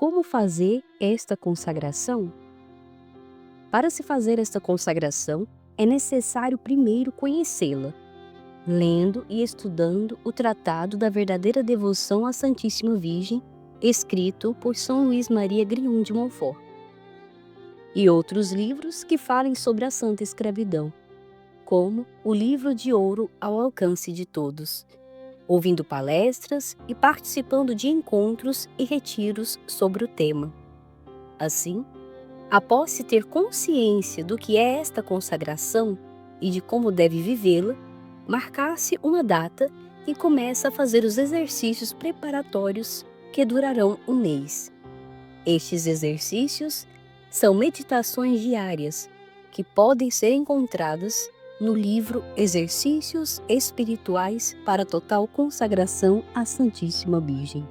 Como fazer esta consagração? Para se fazer esta consagração, é necessário primeiro conhecê-la, lendo e estudando o Tratado da Verdadeira Devoção à Santíssima Virgem, escrito por São Luís Maria Grignion de Montfort, e outros livros que falem sobre a Santa Escravidão, como o Livro de Ouro ao Alcance de Todos, ouvindo palestras e participando de encontros e retiros sobre o tema. Assim, após se ter consciência do que é esta consagração e de como deve vivê-la, marcar-se uma data e começa a fazer os exercícios preparatórios que durarão um mês. Estes exercícios são meditações diárias que podem ser encontradas no livro Exercícios Espirituais para Total Consagração à Santíssima Virgem.